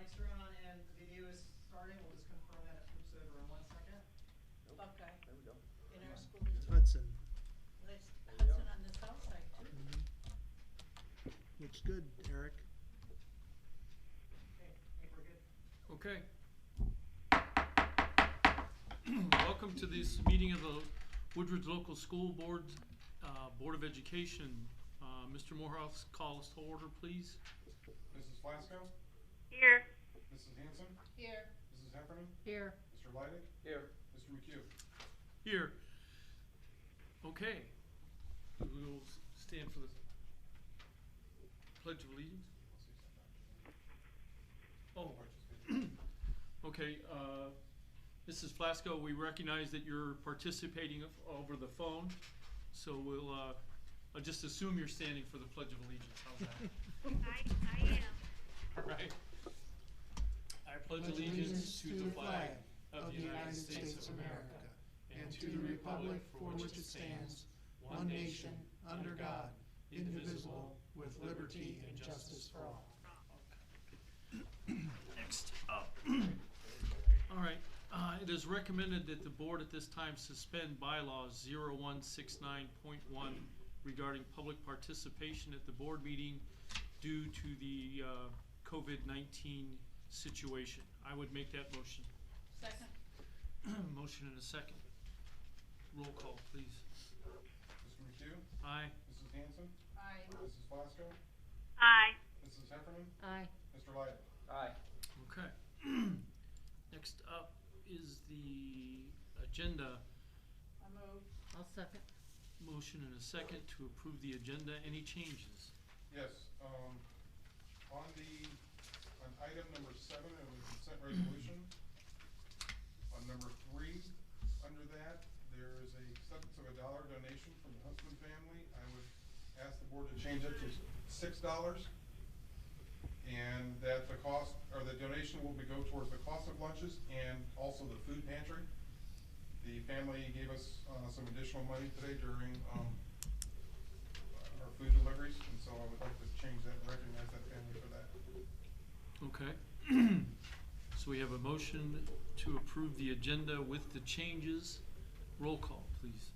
mics are on and the video is starting. We'll just confirm that it flips over in 1 second. Okay. There we go. In our school district. Hudson. There's There we go. Hudson on the south side too. Looks good, Eric. Okay, I think we're good. Okay. Welcome to this meeting of the Woodridge Local School Board, Board of Education. Mr. Morehouse, call us to order, please. Mrs. Flasco? Here. Mrs. Hanson? Here. Mrs. Heffernan? Here. Mr. Leidig? Here. Mr. McHugh? Here. Okay. We will stand for the Pledge of Allegiance. Oh, okay. Mrs. Flasco, we recognize that you're participating over the phone, so we'll I'll just assume you're standing for the Pledge of Allegiance. How's that? I am. All right. I pledge allegiance to the flag of the United States of America and to the republic for which it stands, one nation, under God, indivisible, with liberty and justice for all. Next up. All right. It is recommended that the board at this time suspend bylaws 0169.1 regarding public participation at the board meeting due to the COVID-19 situation. I would make that motion. Second. Motion and a second. Roll call, please. Mr. McHugh? Aye. Mrs. Hanson? Aye. Mrs. Flasco? Aye. Mrs. Heffernan? Aye. Mr. Leidig? Aye. Okay. Next up is the agenda. I move. I'll second. Motion and a second to approve the agenda. Any changes? Yes, on item number 7 of the consent resolution, on number 3, under that, there is a acceptance of a $1 donation from the Huntsman family. I would ask the board to change it to $6, and that the cost, or the donation will go towards the cost of lunches and also the food pantry. The family gave us some additional money today during our food deliveries, and so I would like to change that and recognize that family for that. Okay. So we have a motion to approve the agenda with the changes. Roll call, please.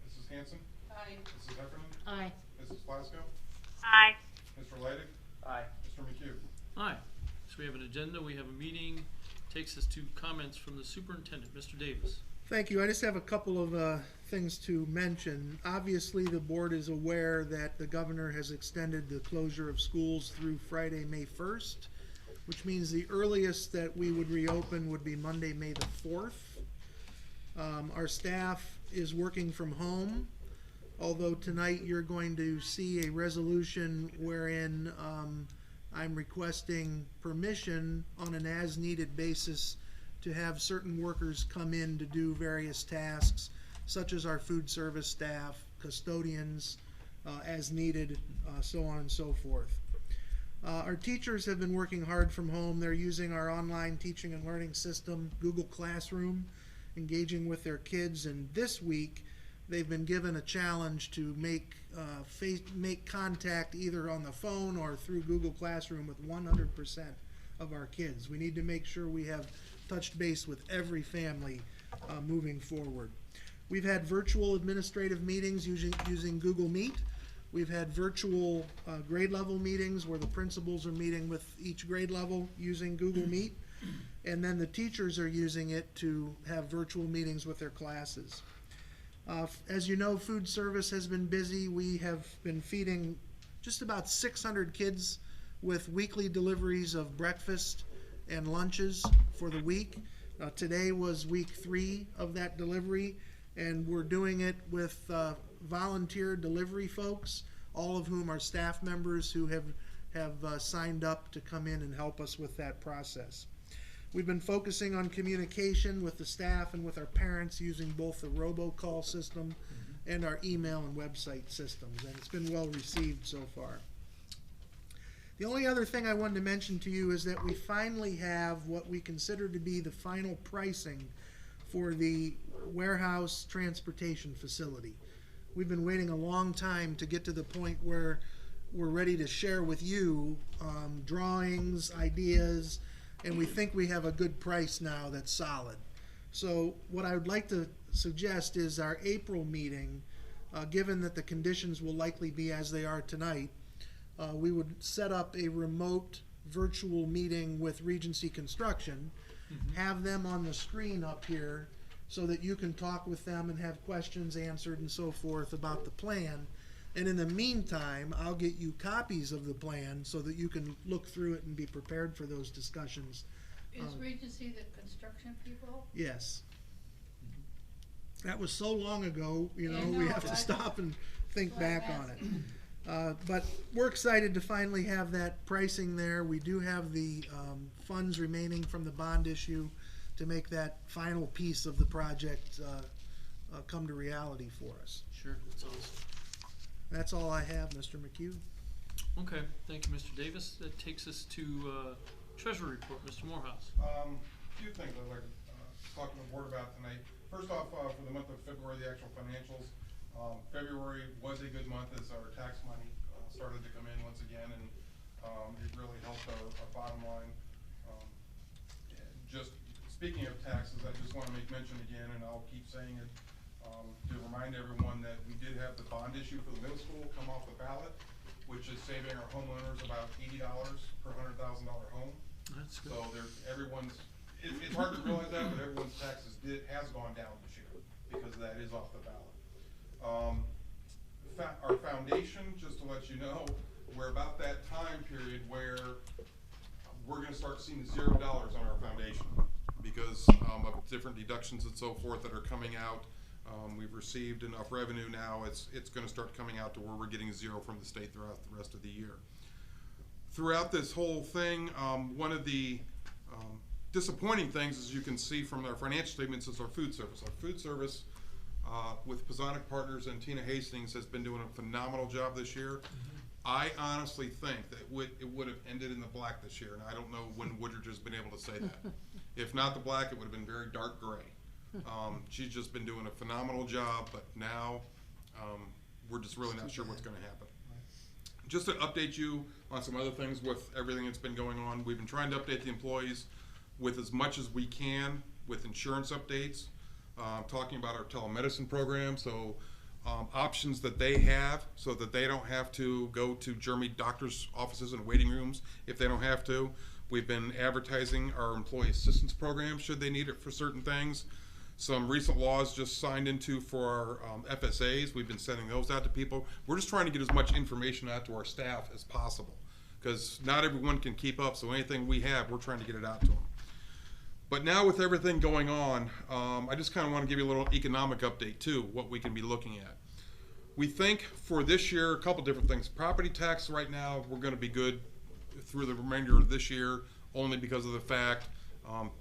Mrs. Hanson? Aye. Mrs. Heffernan? Aye. Mrs. Flasco? Aye. Mr. Leidig? Aye. Mr. McHugh? Aye. So we have an agenda, we have a meeting. Takes us to comments from the superintendent. Mr. Davis. Thank you. I just have a couple of things to mention. Obviously, the board is aware that the governor has extended the closure of schools through Friday, May 1st, which means the earliest that we would reopen would be Monday, May the 4th. Our staff is working from home, although tonight you're going to see a resolution wherein I'm requesting permission on an as-needed basis to have certain workers come in to do various tasks, such as our food service staff, custodians, as needed, so on and so forth. Our teachers have been working hard from home. They're using our online teaching and learning system, Google Classroom, engaging with their kids, and this week they've been given a challenge to make contact either on the phone or through Google Classroom with 100% of our kids. We need to make sure we have touched base with every family moving forward. We've had virtual administrative meetings using Google Meet. We've had virtual grade level meetings where the principals are meeting with each grade level using Google Meet. And then the teachers are using it to have virtual meetings with their classes. As you know, food service has been busy. We have been feeding just about 600 kids with weekly deliveries of breakfast and lunches for the week. Today was week 3 of that delivery, and we're doing it with volunteer delivery folks, all of whom are staff members who have signed up to come in and help us with that process. We've been focusing on communication with the staff and with our parents using both the robocall system and our email and website systems, and it's been well received so far. The only other thing I wanted to mention to you is that we finally have what we consider to be the final pricing for the warehouse transportation facility. We've been waiting a long time to get to the point where we're ready to share with you drawings, ideas, and we think we have a good price now that's solid. So what I would like to suggest is our April meeting, given that the conditions will likely be as they are tonight, we would set up a remote virtual meeting with Regency Construction, have them on the screen up here so that you can talk with them and have questions answered and so forth about the plan. And in the meantime, I'll get you copies of the plan so that you can look through it and be prepared for those discussions. Is Regency the construction people? Yes. That was so long ago, you know, Yeah, we no, have to I- stop and think that's why I'm back on it. asking. But we're excited to finally have that pricing there. We do have the funds remaining from the bond issue to make that final piece of the project come to reality for us. Sure, that's awesome. That's all I have, Mr. McHugh. Okay, thank you, Mr. Davis. That takes us to Treasury Report, Mr. Morehouse. A few things I'd like to talk to the board about tonight. First off, for the month of February, the actual financials. February was a good month as our tax money started to come in once again, and it really helped our bottom line. Just speaking of taxes, I just want to make mention again, and I'll keep saying it, to remind everyone that we did have the bond issue for the middle school come off the ballot, which is saving our homeowners about $80 per $100,000 home. That's good. So there's it's hard to realize that, but everyone's taxes has gone down this year because that is off the ballot. Our foundation, just to let you know, we're about that time period where we're gonna start seeing $0 on our foundation because of different deductions and so forth that are coming out. We've received enough revenue now, it's gonna start coming out to where we're getting 0 from the state throughout the rest of the year. Throughout this whole thing, one of the disappointing things, as you can see from our financial statements, is our food service. Our food service with Pizonic Partners and Tina Hastings has been doing a phenomenal job this year. I honestly think that it would have ended in the black this year, and I don't know when Woodridge has been able to say that. If not the black, it would have been very dark gray. She's just been doing a phenomenal job, but now we're just really not sure what's going to happen. Just to update you on some other things with everything that's been going on, we've been trying to update the employees with as much as we can with insurance updates, talking about our telemedicine program, so options that they have so that they don't have to go to German doctors' offices and waiting rooms if they don't have to. We've been advertising our employee assistance program should they need it for certain things. Some recent laws just signed into for our FSAs. We've been sending those out to people. We're just trying to get as much information out to our staff as possible because not everyone can keep up, so anything we have, we're trying to get it out to them. But now with everything going on, I just kind of want to give you a little economic update too, what we can be looking at. We think for this year, a couple different things. Property tax right now, we're going to be good through the remainder of this year, only because of the fact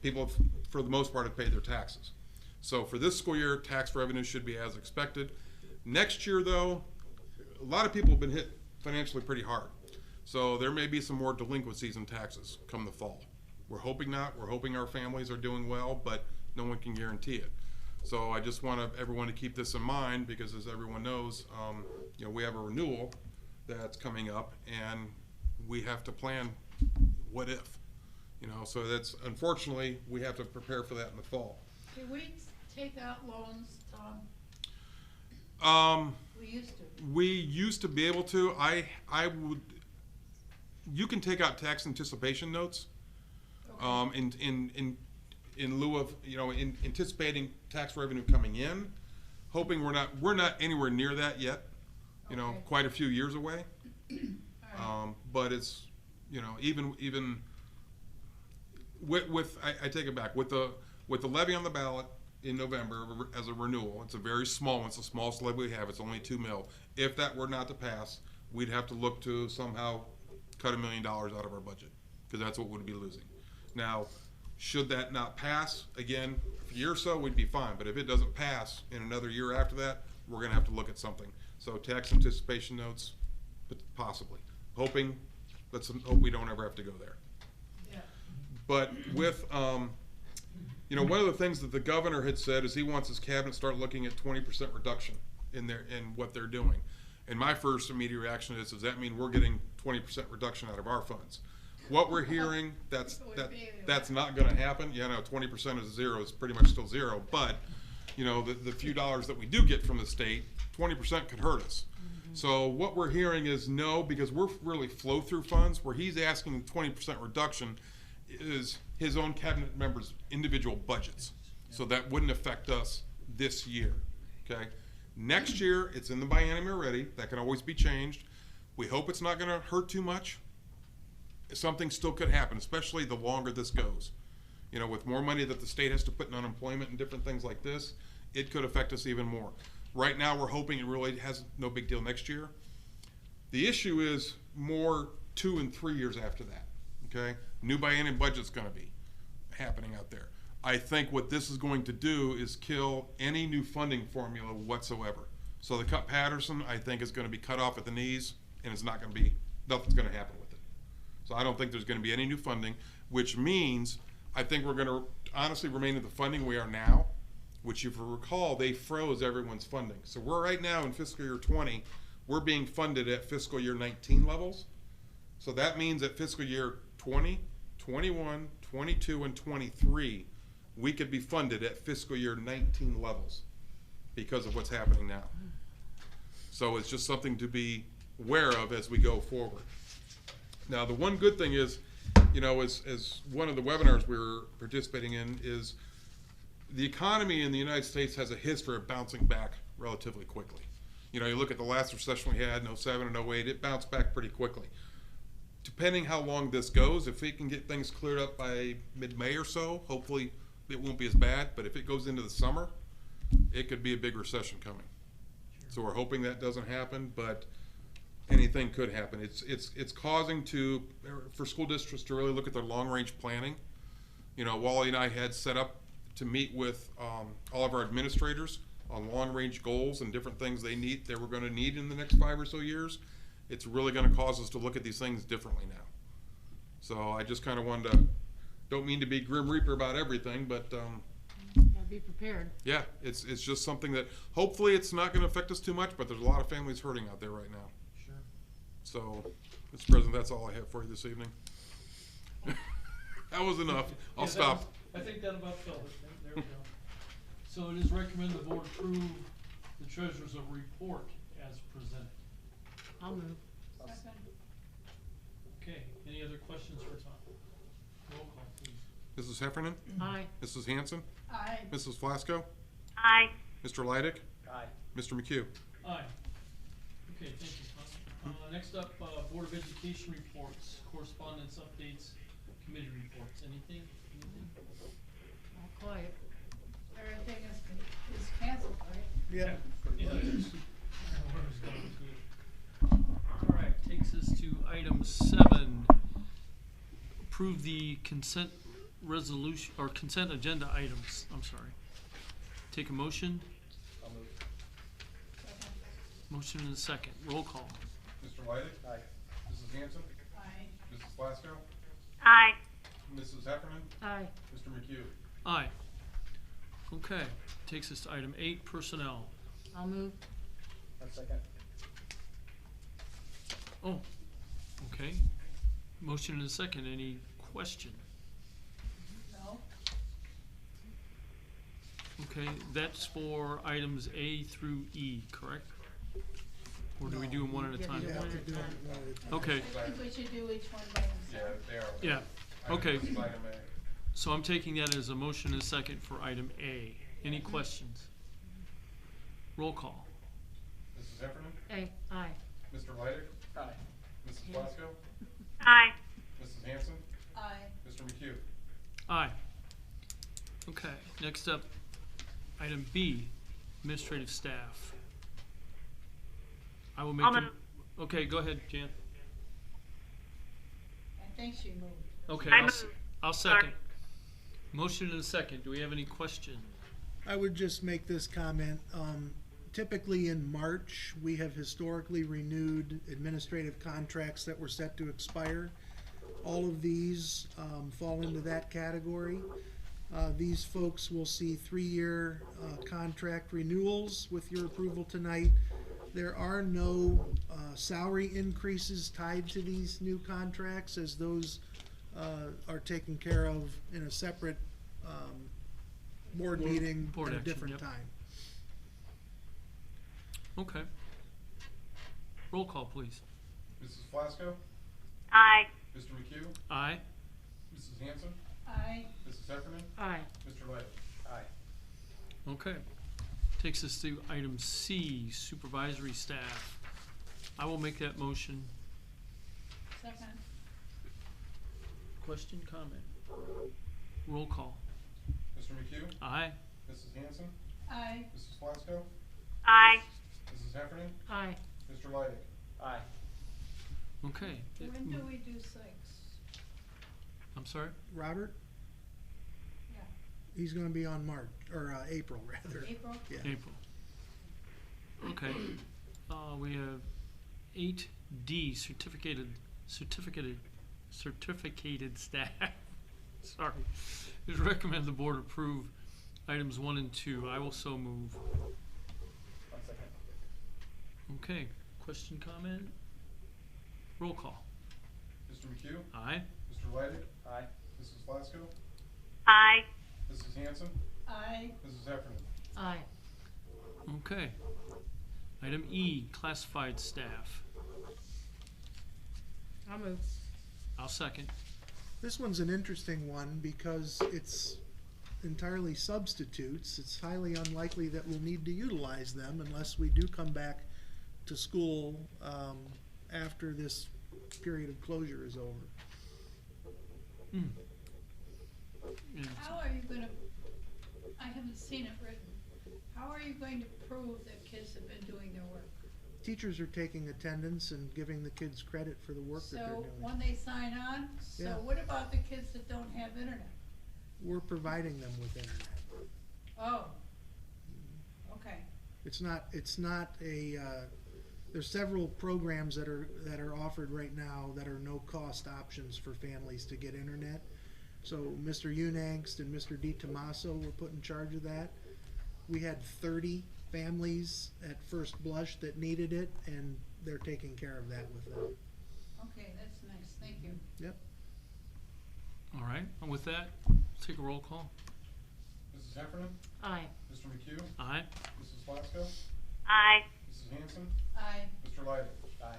people, for the most part, have paid their taxes. So for this school year, tax revenue should be as expected. Next year, though, a lot of people have been hit financially pretty hard. So there may be some more delinquencies in taxes come the fall. We're hoping not. We're hoping our families are doing well, but no one can guarantee it. So I just want everyone to keep this in mind because, as everyone knows, you know, we have a renewal that's coming up, and we have to plan what if. You know, so that's unfortunately we have to prepare for that in the fall. Can we take out loans, Tom? We used to. We used to be able to. I would. You can take out tax anticipation notes. Okay. In lieu of, you know, in anticipating tax revenue coming in, hoping we're not anywhere near that yet, you know, Okay. quite a few years away. All right. But it's, you know, even with I take it back with the levy on the ballot in November as a renewal. It's a very small one. It's the smallest levy we have. It's only $2 million. If that were not to pass, we'd have to look to somehow cut $1 million out of our budget because that's what we'd be losing. Now, should that not pass, again, a year or so, we'd be fine. But if it doesn't pass in another year after that, we're going to have to look at something. So tax anticipation notes, possibly. Let's hope we don't ever have to go there. Yeah. But with, you know, one of the things that the governor had said is he wants his cabinet to start looking at 20% reduction in what they're doing. And my first immediate reaction is, does that mean we're getting 20% reduction out of our funds? What we're hearing, that's not gonna happen. Yeah, no, 20% of zero is pretty much still zero, but, you know, the few dollars that we do get from the state, 20% could hurt us. So what we're hearing is no, because we're really flow-through funds. Where he's asking 20% reduction is his own cabinet members' individual budgets. So that wouldn't affect us this year, okay? Next year, it's in the biennium already. That can always be changed. We hope it's not gonna hurt too much. Something still could happen, especially the longer this goes. You know, with more money that the state has to put in unemployment and different things like this, it could affect us even more. Right now, we're hoping it really has no big deal next year. The issue is more 2 and 3 years after that, okay? New biennium budget's gonna be happening out there. I think what this is going to do is kill any new funding formula whatsoever. So the cut Patterson, I think, is gonna be cut off at the knees, and it's not gonna be, nothing's gonna happen with it. So I don't think there's gonna be any new funding, which means I think we're gonna honestly remain at the funding we are now, which if you recall, they froze everyone's funding. So we're right now in fiscal year 20, we're being funded at fiscal year 19 levels. So that means that fiscal year 20, 21, 22, and 23, we could be funded at fiscal year 19 levels because of what's happening now. So it's just something to be aware of as we go forward. Now, the one good thing is, you know, as one of the webinars we were participating in is the economy in the United States has a history of bouncing back relatively quickly. You know, you look at the last recession we had in 07 and 08, it bounced back pretty quickly. Depending how long this goes, if we can get things cleared up by mid-May or so, hopefully it won't be as bad, but if it goes into the summer, it could be a big recession coming. So we're hoping that doesn't happen, but anything could happen. It's causing for school districts to really look at their long-range planning. You know, Wally and I had set up to meet with all of our administrators on long-range goals and different things they were gonna need in the next 5 or so years. It's really gonna cause us to look at these things differently now. So I just kinda wanted to, don't mean to be Grim Reaper about everything, but Gotta be prepared. yeah, it's just something that hopefully it's not gonna affect us too much, but there's a lot of families hurting out there right now. Sure. So, Mr. President, that's all I have for you this evening. That was enough. I'll Yeah, stop. I think that about filled it. There we go. So it is recommended the board approve the treasurer's report as presented. I'll move. Okay, any other questions for Tom? Roll call, please. Mrs. Heffernan? Aye. Mrs. Hanson? Aye. Mrs. Flasco? Aye. Mr. Leidick? Aye. Mr. McHugh? Aye. Okay, thank you, Tom. Next up, Board of Education reports, correspondence updates, committee reports. Anything? All quiet. Everything is canceled, right? Yeah. Yeah, there's- where's going to? All right, takes us to item 7. Approve the consent resolution, or consent agenda items, I'm sorry. Take a motion. I'll move. Motion and a second. Roll call. Mr. Leidick? Aye. Mrs. Hanson? Aye. Mrs. Flasco? Aye. Mrs. Heffernan? Aye. Mr. McHugh? Aye. Okay, takes us to item 8, personnel. I'll move. A second. Oh, okay. Motion and a second. Any question? No? Okay, that's for items A through E, correct? Or do we do them one at a time? You have to do it one at a time. Okay, I think we should do each one by themselves. Yeah, they are. yeah, Item- okay. this is item A. So I'm taking that as a motion and a second for item A. Any questions? Roll call. Mrs. Heffernan? Aye. Aye. Mr. Leidick? Aye. Mrs. Flasco? Aye. Mrs. Hanson? Aye. Mr. McHugh? Aye. Okay, next up, item B, administrative staff. I will make I'll them. move. Okay, go ahead, Jan. I think she moved. Okay, I I'll move. second. Motion and a second. Do we have any question? I would just make this comment. Typically in March, we have historically renewed administrative contracts that were set to expire. All of these fall into that category. These folks will see 3-year contract renewals with your approval tonight. There are no salary increases tied to these new contracts, as those are taken care of in a separate board meeting board at a action, different yep. time. Okay. Roll call, please. Mrs. Flasco? Aye. Mr. McHugh? Aye. Mrs. Hanson? Aye. Mrs. Heffernan, Aye. Mr. Laydick? Aye. Okay. Takes us to item C, supervisory staff. I will make that motion. Second. Question, comment? Roll call. Mr. McHugh? Aye. Mrs. Hanson? Aye. Mrs. Flasco? Aye. Mrs. Heffernan, Aye. Mr. Laydick? Aye. Okay. When do we do Sykes? I'm sorry? Robert? Yeah. He's gonna be on April, rather. April? Yeah. April. Okay. We have 8D, certificated staff. Sorry. It is recommended the board approve items 1 and 2. I will so move. 1 second. Okay. Question, comment? Roll call. Mr. McHugh? Aye. Mr. Laydick? Aye. Mrs. Flasco? Aye. Mrs. Hanson? Aye. Mrs. Heffernan, Aye. Okay. Item E, classified staff. I'll move. I'll second. This one's an interesting one because it's entirely substitutes. It's highly unlikely that we'll need to utilize them unless we do come back to school after this period of closure is over. Hmm. Yeah. How are you gonna, I haven't seen it written, how are you going to prove that kids have been doing their work? Teachers are taking attendance and giving the kids credit for the work that they're So doing. when they sign on, so Yeah. what about the kids that don't have internet? We're providing them with internet. Oh, okay. It's not a, there's several programs that are offered right now that are no-cost options for families to get internet. So Mr. Unangst and Mr. DiTomaso were put in charge of that. We had 30 families at first blush that needed it, and they're taking care of that with them. Okay, that's nice, thank you. Yep. All right. And with that, take a roll call. Mrs. Heffernan, Aye. Mr. McHugh, Aye. Mrs. Flasco, Aye. Mrs. Hanson, Aye. Mr. Laydick? Aye.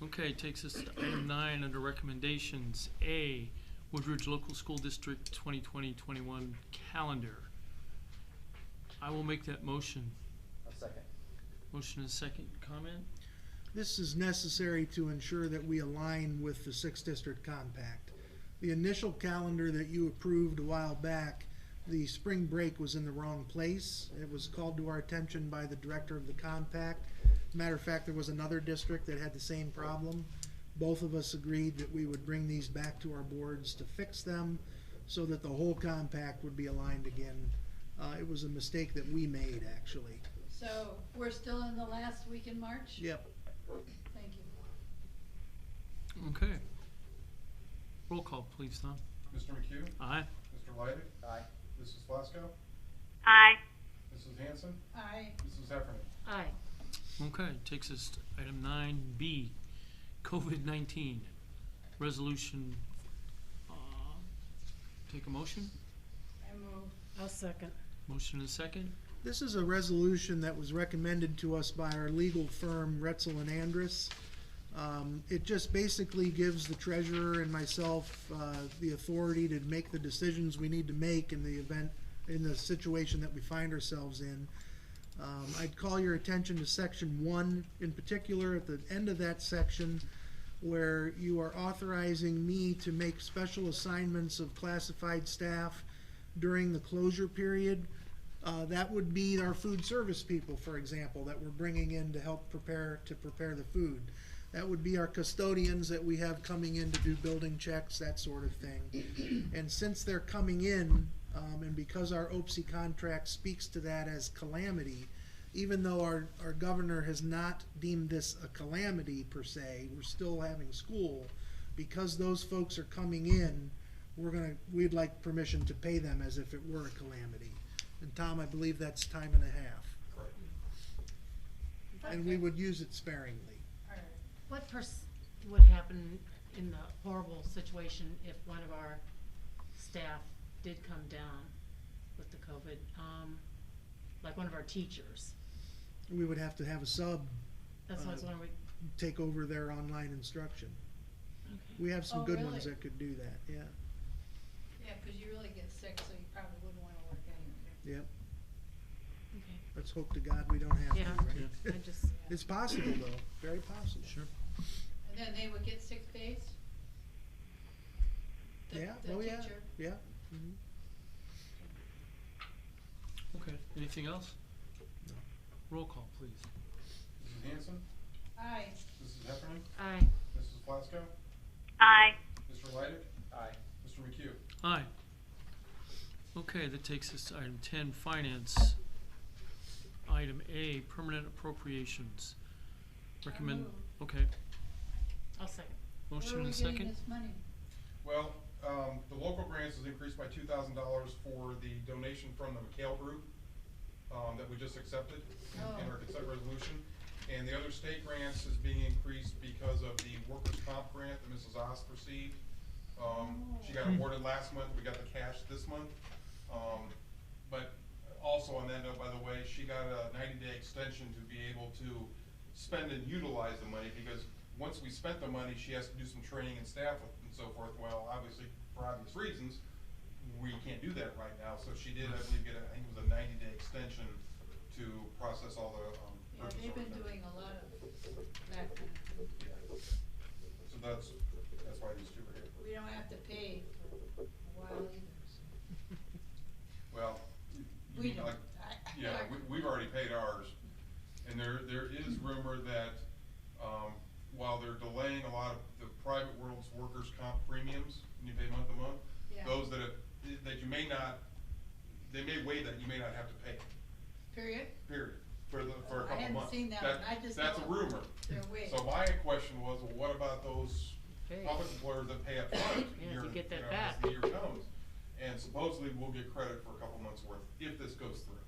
Okay, takes us to item 9 under recommendations. A, Woodridge Local School District 2020-21 calendar. I will make that motion. A second. Motion and second. Comment? This is necessary to ensure that we align with the 6th District Compact. The initial calendar that you approved a while back, the spring break was in the wrong place. It was called to our attention by the director of the compact. Matter of fact, there was another district that had the same problem. Both of us agreed that we would bring these back to our boards to fix them so that the whole compact would be aligned again. It was a mistake that we made, actually. So we're still in the last week in March? Yep. Thank you. Okay. Roll call, please, Tom. Mr. McHugh, Aye. Mr. Laydick, Aye. Mrs. Flasco, Aye. Mrs. Hanson, Aye. Mrs. Heffernan, Aye. Okay, takes us to item 9B, COVID-19 resolution. Take a motion? I move. I'll second. Motion and second? This is a resolution that was recommended to us by our legal firm, Retzel and Andrus. It just basically gives the treasurer and myself the authority to make the decisions we need to make in the event, in the situation that we find ourselves in. I'd call your attention to section 1 in particular, at the end of that section, where you are authorizing me to make special assignments of classified staff during the closure period. That would be our food service people, for example, that we're bringing in to help prepare the food. That would be our custodians that we have coming in to do building checks, that sort of thing. And since they're coming in, and because our OPSI contract speaks to that as calamity, even though our governor has not deemed this a calamity per se, we're still having school. Because those folks are coming in, we'd like permission to pay them as if it were a calamity. And Tom, I believe that's time and a half. and we would use it sparingly. All right. What would happen in the horrible situation if one of our staff did come down with the COVID, like one of our teachers? We would have to have a sub That's what I was wondering. take over their online instruction. Okay. We have some Oh, good really? ones that could do that, yeah. Yeah, 'cause you really get sick, so you probably wouldn't wanna work anyway. Yep. Okay. Let's hope to God we don't have Yeah, to, right? I just, It's possible though, very possible. Sure. And then they would get 6 days? The- Yeah, the oh yeah, teacher? yeah. Mhm. Okay, anything else? No. Roll call, please. Mrs. Hanson, Aye. Mrs. Heffernan, aye. Mrs. Plasko, Aye. Mr. Leidig, Aye. Mr. McHugh. Aye. Okay, that takes us to item 10, finance. Item A, permanent appropriations. Recommend, move. okay, I'll second. motion and Where are we second. getting this money? Well, the local grants is increased by $2,000 for the donation from the McHale Group, that we just accepted in our consent resolution. And the other state grants is being increased because of the workers' comp grant that Mrs. Ost received. She got awarded last month, we got the cash this month. But also on that note, by the way, she got a 90-day extension to be able to spend and utilize the money, because once we spent the money, she has to do some training and staff with and so forth. Well, obviously, for obvious reasons, we can't do that right now, so she did, I believe, get I think it was a 90-day extension to process all the, Yeah, purchase they've been orders. doing a lot of that kind of thing. Yeah. So that's why these two are here. We don't have to pay for a while either, so. Well, you We mean don't. like, yeah, we've already paid ours. And there is rumor that, while they're delaying a lot of the private world's workers' comp premiums, when you pay month to month, Yeah. those that you may not, they may waive that, you may not have to pay, Period? period, for a I couple months. hadn't seen that one. I just That's a know rumor. they're waived. So my question was, well, what about those Hey. public employers that pay up front? Yeah, year- to get that you know, back. As the year comes? And supposedly we'll get credit for a couple months' worth if this goes through.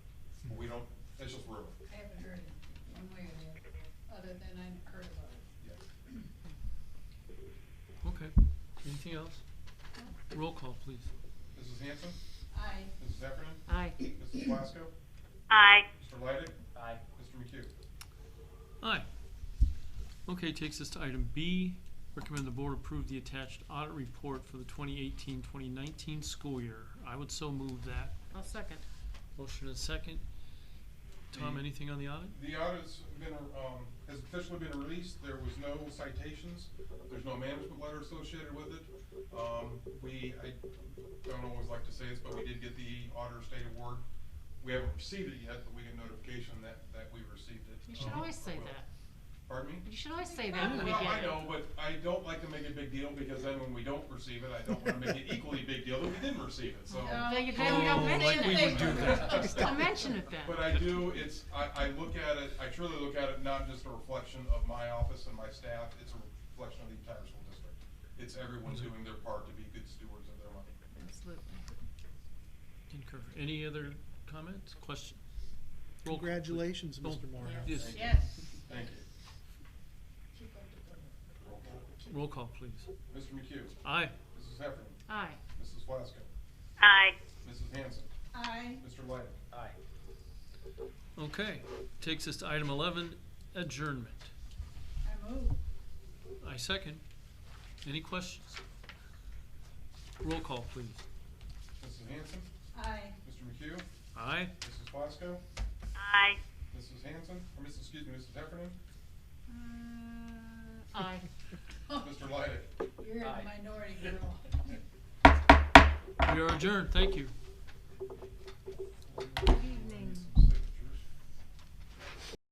But we don't, it's just rumor. I haven't heard it one way or the other, other than I heard about it. Yeah. Okay, anything else? Roll call, please. Mrs. Hanson, Aye. Mrs. Heffernan, Aye. Mrs. Plasko, Aye. Mr. Leidig, Aye. Mr. McHugh. Aye. Okay, takes us to item B, recommend the board approve the attached audit report for the 2018-2019 school year. I would so move that. I'll second. Motion and second. Tom, The- anything on the audit? The audit's been, has officially been released. There was no citations. There's no management letter associated with it. I don't always like to say this, but we did get the Auditor State Award. We haven't received it yet, but we get notification that we received it. You should always say that. Pardon me? You should always say that when we Well, I get it. know, but I don't like to make a big deal, because then when we don't receive it, I don't wanna make it equally big deal that we didn't receive it, so. Then we don't mention like we it. would do that. Don't mention it then. But I do, I look at it, I truly look at it not just a reflection of my office and my staff, it's a reflection of the entire school district. It's everyone doing their part to be good stewards of their money. Absolutely. Concur. Any other comments, questions? Roll call, please. Congratulations, Oh, Mr. Morehouse. Yes, Yes. Thank you. Keep up the good work. Roll call. roll call, please. Mr. McHugh, Aye. Mrs. Heffernan, Aye. Mrs. Plasko, Aye. Mrs. Hanson, Aye. Mr. Leidig. Aye. Okay, takes us to item 11, adjournment. I move. I second. Any questions? Roll call, please. Mrs. Hanson, Aye. Mr. McHugh, Aye. Mrs. Plasko, Aye. Mrs. Hanson, or Mrs. Heffernan, Aye. Mr. Leidig. You're in the Aye. minority, girl. We are adjourned. Thank you. Good evening.